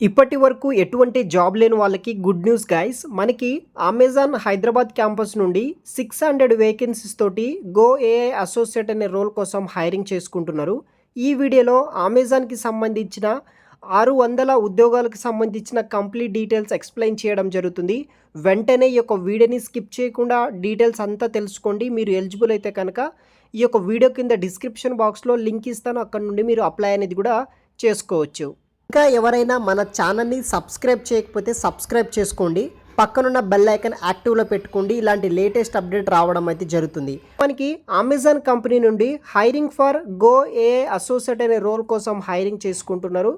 ఇప్పటి వరకు ఎటువంటి జాబ్ లేని వాళ్ళకి గుడ్ న్యూస్ గైస్. మనకి అమెజాన్ హైదరాబాద్ క్యాంపస్ నుండి 600 వేకెన్సీస్ తోటి గో ఏఐ అసోసియేట్ అనే రోల్ కోసం హైరింగ్ చేసుకుంటున్నారు. ఈ వీడియోలో అమెజాన్కి సంబంధించిన 600 ఉద్యోగాలకు సంబంధించిన కంప్లీట్ డీటెయిల్స్ ఎక్స్ప్లెయిన్ చేయడం జరుగుతుంది. వెంటనే ఈ యొక్క వీడియోని స్కిప్ చేయకుండా డీటెయిల్స్ అంతా తెలుసుకోండి. మీరు ఎలిజిబుల్ అయితే కనుక ఈ యొక్క వీడియో కింద డిస్క్రిప్షన్ బాక్స్లో లింక్ ఇస్తాను, అక్కడ నుండి మీరు అప్లై అనేది కూడా చేసుకోవచ్చు. ఇంకా ఎవరైనా మన ఛానల్ని సబ్స్క్రైబ్ చేయకపోతే సబ్స్క్రైబ్ చేసుకోండి, పక్కనున్న బెల్ ఐకాన్ యాక్టివ్లో పెట్టుకోండి. ఇలాంటి లేటెస్ట్ అప్డేట్ రావడం అయితే జరుగుతుంది. మనకి అమెజాన్ కంపెనీ నుండి hiring for go AI associate అనే రోల్ కోసం హైరింగ్ చేసుకుంటున్నారు.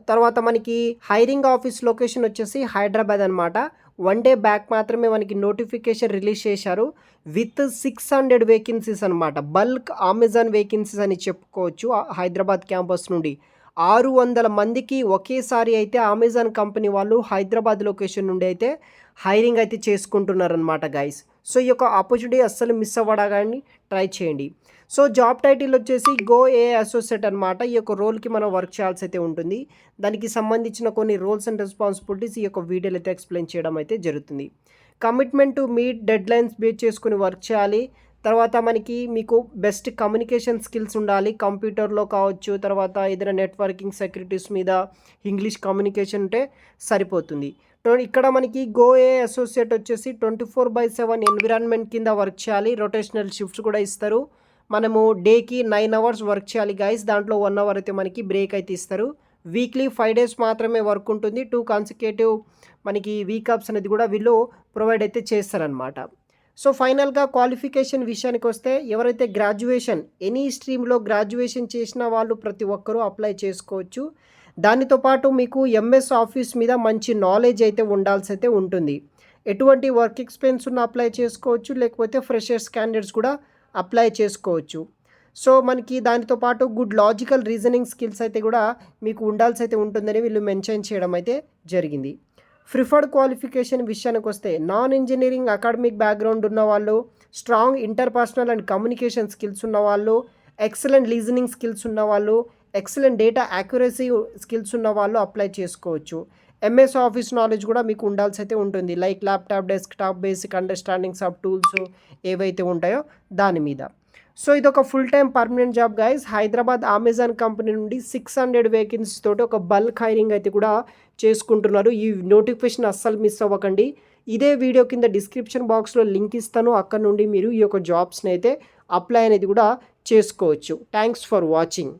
తర్వాత మనకి హైరింగ్ ఆఫీస్ లొకేషన్ వచ్చేసి హైదరాబాద్ అనమాట. 1 డే బ్యాక్ మాత్రమే మనకి నోటిఫికేషన్ రిలీజ్ చేశారు విత్ 600 వేకెన్సీస్ అనమాట. బల్క్ అమెజాన్ వేకెన్సీస్ అని చెప్పుకోవచ్చు. హైదరాబాద్ క్యాంపస్ నుండి 600 మందికి ఒకేసారి అయితే అమెజాన్ కంపెనీ వాళ్ళు హైదరాబాద్ లొకేషన్ నుండి అయితే హైరింగ్ అయితే చేసుకుంటున్నారనమాట గైస్. సో ఈ యొక్క ఆపర్చునిటీ అస్సలు మిస్ అవ్వడానికి ట్రై చేయండి. సో జాబ్ టైటిల్ వచ్చేసి గో ఏఐ అసోసియేట్ అనమాట. ఈ యొక్క రోల్కి మనం వర్క్ చేయాల్సి అయితే ఉంటుంది. దానికి సంబంధించిన కొన్ని రోల్స్ అండ్ రెస్పాన్సిబిలిటీస్ ఈ యొక్క వీడియోలో అయితే ఎక్స్ప్లెయిన్ చేయడం అయితే జరుగుతుంది. Commitment to meet dead lines base చేసుకుని వర్క్ చేయాలి. తర్వాత మీకు బెస్ట్ కమ్యూనికేషన్ స్కిల్స్ ఉండాలి, కంప్యూటర్లో కావచ్చు, తర్వాత ఏదైనా నెట్వర్కింగ్ సెక్యూరిటీస్ మీద ఇంగ్లీష్ కమ్యూనికేషన్ ఉంటే సరిపోతుంది. ఇక్కడ మనకి గో ఏఐ అసోసియేట్ వచ్చేసి 24/7 ఎన్విరాన్మెంట్ కింద వర్క్ చేయాలి. రొటేషనల్ షిఫ్ట్స్ కూడా ఇస్తారు. మనము డేకి 9 అవర్స్ వర్క్ చేయాలి గైస్. దాంట్లో 1 అవర్ అయితే మనకి బ్రేక్ అయితే ఇస్తారు. వీక్లీ 5 డేస్ మాత్రమే వర్క్ ఉంటుంది. 2 కాన్సిక్యూటివ్ మనకి వీకప్స్ అనేది కూడా వీళ్ళు ప్రొవైడ్ అయితే చేస్తారనమాట. సో ఫైనల్గా క్వాలిఫికేషన్ విషయానికి వస్తే ఎవరైతే గ్రాడ్యుయేషన్ ఎనీ స్ట్రీమ్లో గ్రాడ్యుయేషన్ చేసిన వాళ్ళు ప్రతి ఒక్కరూ అప్లై చేసుకోవచ్చు. దానితో పాటు మీకు ఎంఎస్ ఆఫీస్ మీద మంచి నాలెడ్జ్ అయితే ఉండాల్సి అయితే ఉంటుంది. ఎటువంటి వర్క్ ఎక్స్పీరియన్స్ ఉన్న అప్లై చేసుకోవచ్చు, లేకపోతే ఫ్రెషర్స్ క్యాండిడేట్స్ కూడా అప్లై చేసుకోవచ్చు. సో మనకి దానితో పాటు గుడ్ లాజికల్ రీజనింగ్ స్కిల్స్ అయితే కూడా మీకు ఉండాల్సి అయితే ఉంటుందని వీళ్ళు మెన్షన్ చేయడం అయితే జరిగింది. ప్రిఫర్డ్ క్వాలిఫికేషన్ విషయానికి వస్తే నాన్ ఇంజనీరింగ్ అకాడమిక్ బ్యాక్గ్రౌండ్ ఉన్నవాళ్ళు, strong interpersonal and communication skills ఉన్నవాళ్ళు, ఎక్సలెంట్ లీజనింగ్ స్కిల్స్ ఉన్నవాళ్ళు, ఎక్సలెంట్ డేటా యాక్యురసీ స్కిల్స్ ఉన్నవాళ్ళు అప్లై చేసుకోవచ్చు. ఎంఎస్ ఆఫీస్ నాలెడ్జ్ కూడా మీకు ఉండాల్సి అయితే ఉంటుంది, like laptop, desktop, basic understandings of tools ఏవైతే ఉంటాయో దాని మీద. సో ఇదొక full time permanent job guys. Hyderabad Amazon company నుండి 600 వేకెన్సీస్ తోటి ఒక బల్క్ హైరింగ్ అయితే కూడా చేసుకుంటున్నారు. ఈ నోటిఫికేషన్ అస్సలు మిస్ అవ్వకండి. ఇదే వీడియో కింద డిస్క్రిప్షన్ బాక్స్లో లింక్ ఇస్తాను, అక్కడ నుండి మీరు ఈ యొక్క జాబ్స్ని అయితే అప్లై అనేది కూడా చేసుకోవచ్చు. Thanks for watching.